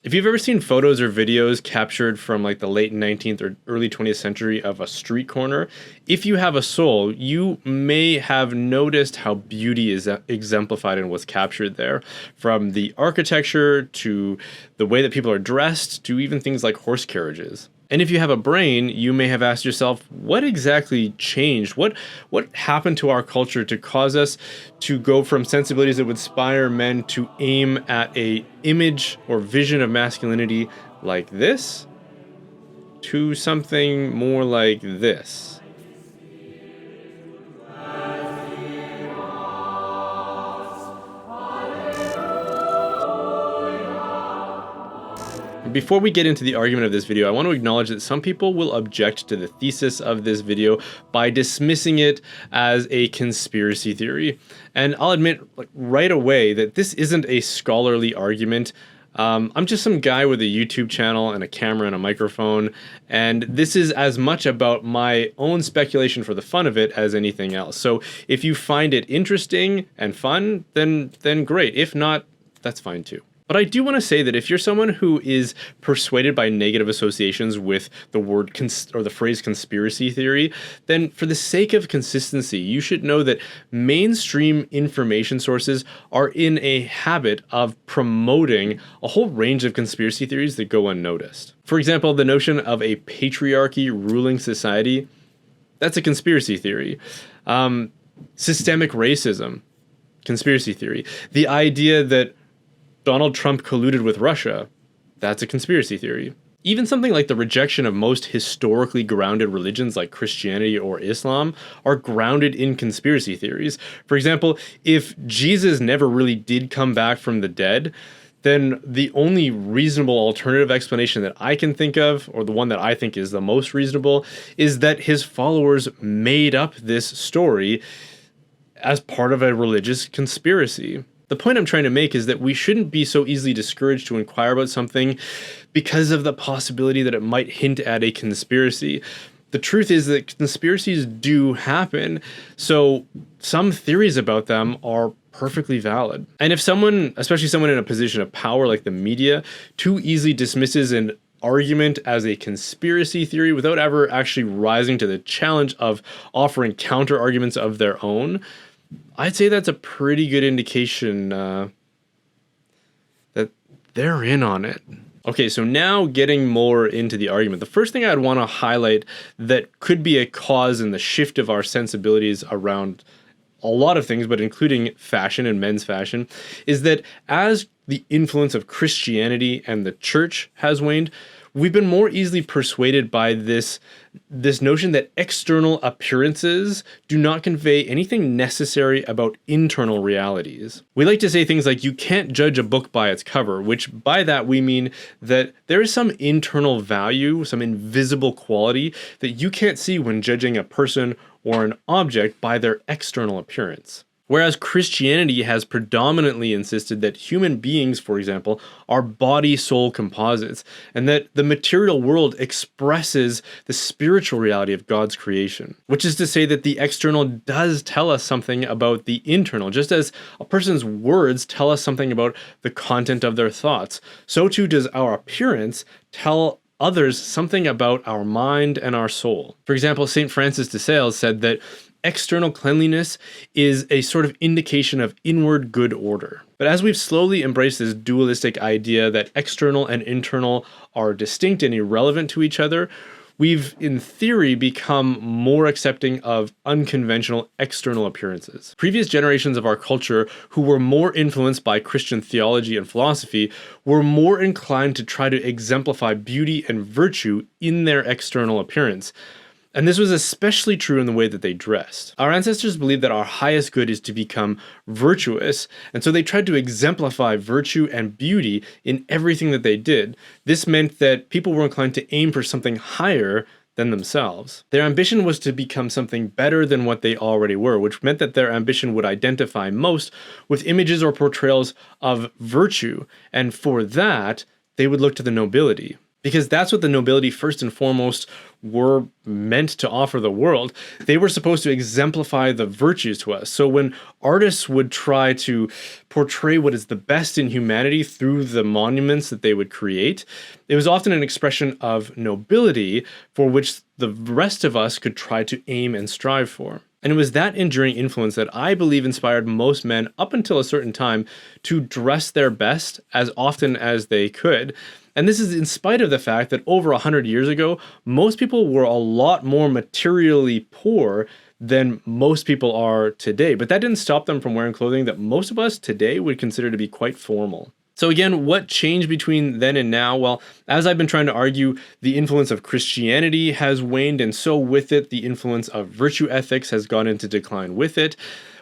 If you've ever seen photos or videos captured from like the late 19th or early 20th century of a street corner, if you have a soul, you may have noticed how beauty is exemplified in what's captured there. From the architecture to the way that people are dressed to even things like horse carriages. And if you have a brain, you may have asked yourself, what exactly changed? What happened to our culture to cause us to go from sensibilities that would inspire men to aim at a image or vision of masculinity like this to something more like this? Before we get into the argument of this video, I want to acknowledge that some people will object to the thesis of this video by dismissing it as a conspiracy theory. And I'll admit right away that this isn't a scholarly argument. I'm just some guy with a YouTube channel and a camera and a microphone, and this is as much about my own speculation for the fun of it as anything else. So if you find it interesting and fun, then great. If not, that's fine too. But I do want to say that if you're someone who is persuaded by negative associations with the word or the phrase conspiracy theory, then for the sake of consistency, you should know that mainstream information sources are in a habit of promoting a whole range of conspiracy theories that go unnoticed. For example, the notion of a patriarchy ruling society, that's a conspiracy theory. Systemic racism, conspiracy theory. The idea that Donald Trump colluded with Russia, that's a conspiracy theory. Even something like the rejection of most historically grounded religions like Christianity or Islam are grounded in conspiracy theories. For example, if Jesus never really did come back from the dead, then the only reasonable alternative explanation that I can think of, or the one that I think is the most reasonable, is that his followers made up this story as part of a religious conspiracy. The point I'm trying to make is that we shouldn't be so easily discouraged to inquire about something because of the possibility that it might hint at a conspiracy. The truth is that conspiracies do happen, so some theories about them are perfectly valid. And if someone, especially someone in a position of power like the media, too easily dismisses an argument as a conspiracy theory without ever actually rising to the challenge of offering counter arguments of their own, I'd say that's a pretty good indication that they're in on it. Okay, so now getting more into the argument. The first thing I'd want to highlight that could be a cause in the shift of our sensibilities around a lot of things, but including fashion and men's fashion, is that as the influence of Christianity and the church has waned, we've been more easily persuaded by this notion that external appearances do not convey anything necessary about internal realities. We like to say things like, you can't judge a book by its cover, which by that we mean that there is some internal value, some invisible quality that you can't see when judging a person or an object by their external appearance. Whereas Christianity has predominantly insisted that human beings, for example, are body-soul composites, and that the material world expresses the spiritual reality of God's creation. Which is to say that the external does tell us something about the internal, just as a person's words tell us something about the content of their thoughts. So too does our appearance tell others something about our mind and our soul. For example, St. Francis de Sales said that external cleanliness is a sort of indication of inward good order. But as we've slowly embraced this dualistic idea that external and internal are distinct and irrelevant to each other, we've, in theory, become more accepting of unconventional external appearances. Previous generations of our culture, who were more influenced by Christian theology and philosophy, were more inclined to try to exemplify beauty and virtue in their external appearance. And this was especially true in the way that they dressed. Our ancestors believed that our highest good is to become virtuous, and so they tried to exemplify virtue and beauty in everything that they did. This meant that people were inclined to aim for something higher than themselves. Their ambition was to become something better than what they already were, which meant that their ambition would identify most with images or portrayals of virtue, and for that, they would look to the nobility. because that's what the nobility first and foremost were meant to offer the world. They were supposed to exemplify the virtues to us. So when artists would try to portray what is the best in humanity through the monuments that they would create, it was often an expression of nobility for which the rest of us could try to aim and strive for. And it was that enduring influence that I believe inspired most men up until a certain time to dress their best as often as they could. And this is in spite of the fact that over 100 years ago, most people were a lot more materially poor than most people are today. But that didn't stop them from wearing clothing that most of us today would consider to be quite formal. So again, what changed between then and now? Well, as I've been trying to argue, the influence of Christianity has waned, and so with it, the influence of virtue ethics has gone into decline with it,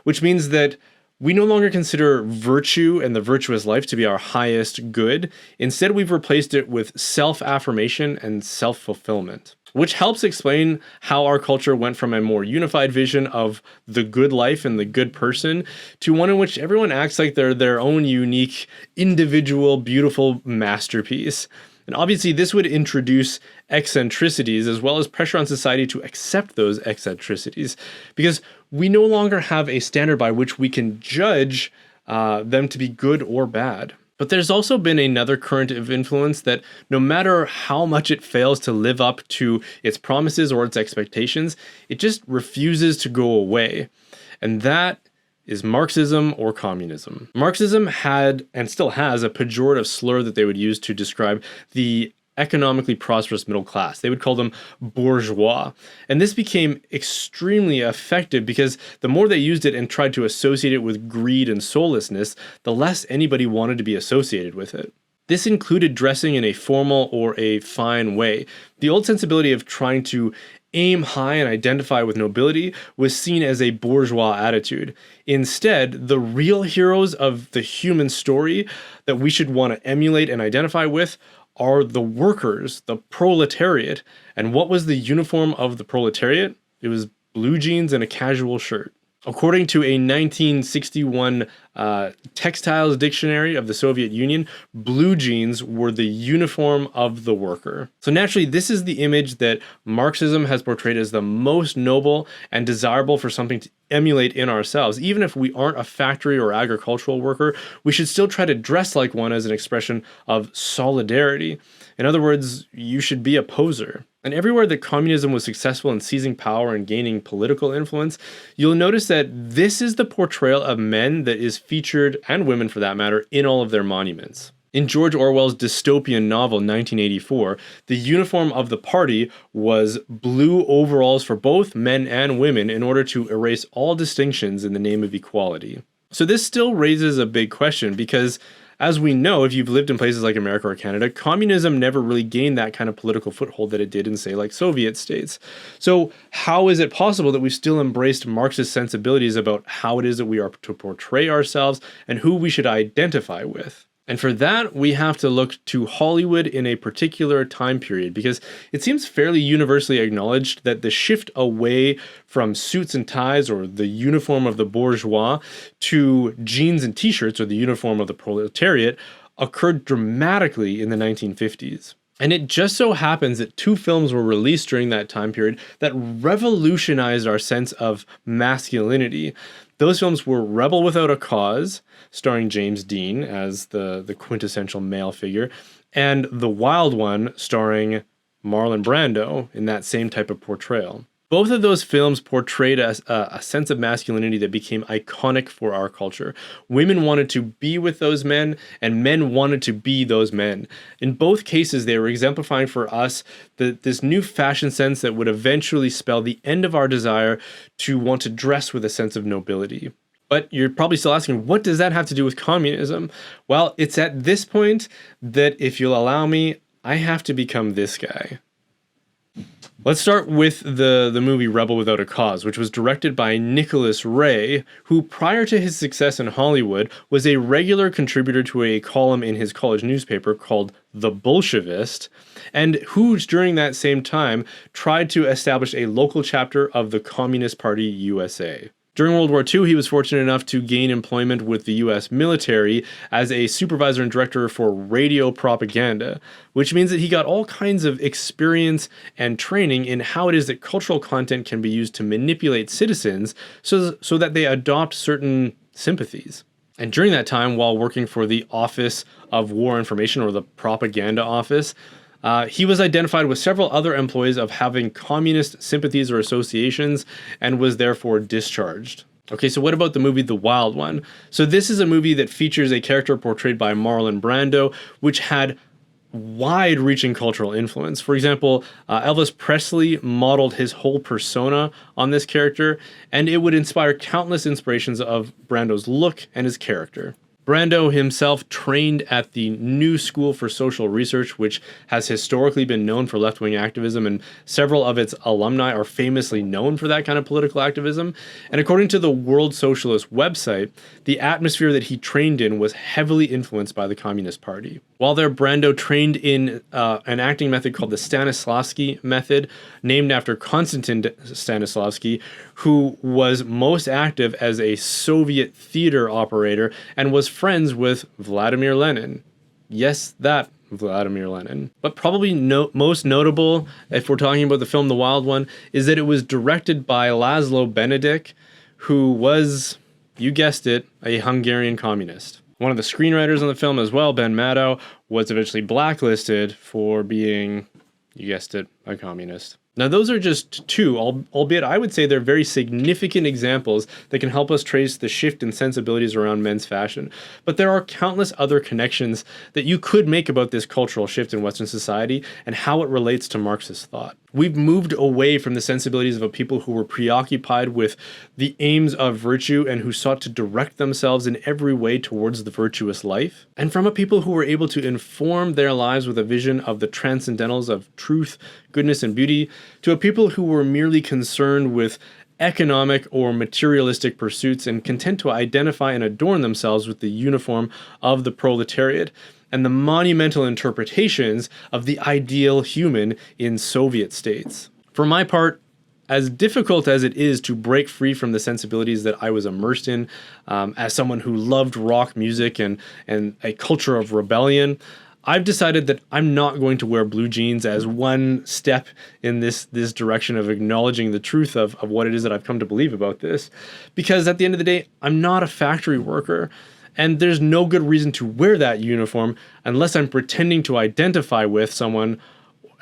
which means that we no longer consider virtue and the virtuous life to be our highest good. Instead, we've replaced it with self-affirmation and self-fulfillment, which helps explain how our culture went from a more unified vision of the good life and the good person to one in which everyone acts like they're their own unique, individual, beautiful masterpiece. And obviously, this would introduce eccentricities as well as pressure on society to accept those eccentricities, because we no longer have a standard by which we can judge them to be good or bad. But there's also been another current of influence that no matter how much it fails to live up to its promises or its expectations, it just refuses to go away. And that is Marxism or communism. Marxism had and still has a pejorative slur that they would use to describe the economically prosperous middle class. They would call them bourgeois. And this became extremely effective because the more they used it and tried to associate it with greed and soullessness, the less anybody wanted to be associated with it. This included dressing in a formal or a fine way. The old sensibility of trying to aim high and identify with nobility was seen as a bourgeois attitude. Instead, the real heroes of the human story that we should want to emulate and identify with are the workers, the proletariat. And what was the uniform of the proletariat? It was blue jeans and a casual shirt. According to a 1961 textiles dictionary of the Soviet Union, blue jeans were the uniform of the worker. So naturally, this is the image that Marxism has portrayed as the most noble and desirable for something to emulate in ourselves. Even if we aren't a factory or agricultural worker, we should still try to dress like one as an expression of solidarity. In other words, you should be a poser. And everywhere that communism was successful in seizing power and gaining political influence, you'll notice that this is the portrayal of men that is featured, and women for that matter, in all of their monuments. In George Orwell's dystopian novel 1984, the uniform of the party was blue overalls for both men and women in order to erase all distinctions in the name of equality. So this still raises a big question because, as we know, if you've lived in places like America or Canada, communism never really gained that kind of political foothold that it did in, say, like Soviet states. So how is it possible that we've still embraced Marxist sensibilities about how it is that we are to portray ourselves and who we should identify with? And for that, we have to look to Hollywood in a particular time period, because it seems fairly universally acknowledged that the shift away from suits and ties or the uniform of the bourgeois to jeans and t-shirts or the uniform of the proletariat occurred dramatically in the 1950s. And it just so happens that two films were released during that time period that revolutionized our sense of masculinity. Those films were Rebel Without a Cause, starring James Dean as the quintessential male figure, and The Wild One, starring Marlon Brando in that same type of portrayal. Both of those films portrayed a sense of masculinity that became iconic for our culture. Women wanted to be with those men, and men wanted to be those men. In both cases, they were exemplifying for us this new fashion sense that would eventually spell the end of our desire to want to dress with a sense of nobility. But you're probably still asking, what does that have to do with communism? Well, it's at this point that, if you'll allow me, I have to become this guy. Let's start with the movie Rebel Without a Cause, which was directed by Nicholas Ray, who prior to his success in Hollywood was a regular contributor to a column in his college newspaper called The Bolshevist, and who during that same time tried to establish a local chapter of the Communist Party USA. During World War II, he was fortunate enough to gain employment with the US military as a supervisor and director for radio propaganda, which means that he got all kinds of experience and training in how it is that cultural content can be used to manipulate citizens so that they adopt certain sympathies. And during that time, while working for the Office of War Information, or the Propaganda Office, he was identified with several other employees of having communist sympathies or associations and was therefore discharged. Okay, so what about the movie The Wild One? So this is a movie that features a character portrayed by Marlon Brando, which had wide-reaching cultural influence. For example, Elvis Presley modeled his whole persona on this character, and it would inspire countless inspirations of Brando's look and his character. Brando himself trained at the New School for Social Research, which has historically been known for left-wing activism, and several of its alumni are famously known for that kind of political activism. And according to the World Socialist website, the atmosphere that he trained in was heavily influenced by the Communist Party. While there, Brando trained in an acting method called the Stanislavski method, named after Konstantin Stanislavski, who was most active as a Soviet theater operator and was friends with Vladimir Lenin. Yes, that Vladimir Lenin. But probably most notable, if we're talking about the film The Wild One, is that it was directed by Laszlo Benedict, who was, you guessed it, a Hungarian communist. One of the screenwriters on the film as well, Ben Maddow, was eventually blacklisted for being, you guessed it, a communist. Now, those are just two, albeit I would say they're very significant examples that can help us trace the shift in sensibilities around men's fashion. But there are countless other connections that you could make about this cultural shift in Western society and how it relates to Marxist thought. We've moved away from the sensibilities of a people who were preoccupied with the aims of virtue and who sought to direct themselves in every way towards the virtuous life, and from a people who were able to inform their lives with a vision of the transcendentals of truth, goodness, and beauty, to a people who were merely concerned with economic or materialistic pursuits and content to identify and adorn themselves with the uniform of the proletariat and the monumental interpretations of the ideal human in Soviet states. For my part, as difficult as it is to break free from the sensibilities that I was immersed in as someone who loved rock music and a culture of rebellion, I've decided that I'm not going to wear blue jeans as one step in this direction of acknowledging the truth of what it is that I've come to believe about this. Because at the end of the day, I'm not a factory worker, and there's no good reason to wear that uniform unless I'm pretending to identify with someone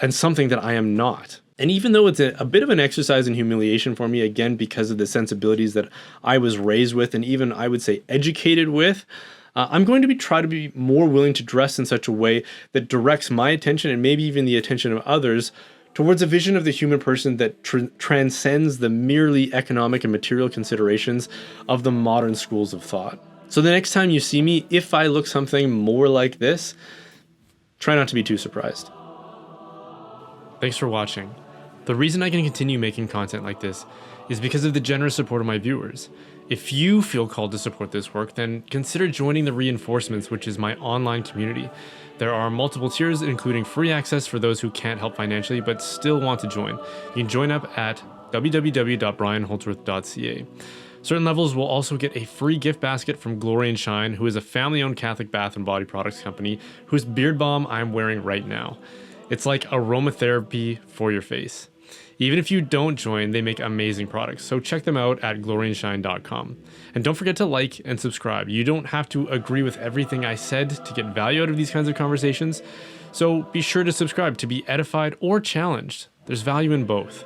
and something that I am not. And even though it's a bit of an exercise in humiliation for me, again, because of the sensibilities that I was raised with and even, I would say, educated with, I'm going to try to be more willing to dress in such a way that directs my attention and maybe even the attention of others towards a vision of the human person that transcends the merely economic and material considerations of the modern schools of thought. So the next time you see me, if I look something more like this, try not to be too surprised. Thanks for watching. The reason I can continue making content like this is because of the generous support of my viewers. If you feel called to support this work, then consider joining the Reinforcements, which is my online community. There are multiple tiers, including free access for those who can't help financially but still want to join. You can join up at www.brianholdsworth.ca. Certain levels will also get a free gift basket from Glory and Shine, who is a family-owned Catholic bath and body products company whose beard balm I'm wearing right now. It's like aromatherapy for your face. Even if you don't join, they make amazing products, so check them out at gloryandshine.com. And don't forget to like and subscribe. You don't have to agree with everything I said to get value out of these kinds of conversations, so be sure to subscribe to be edified or challenged. There's value in both.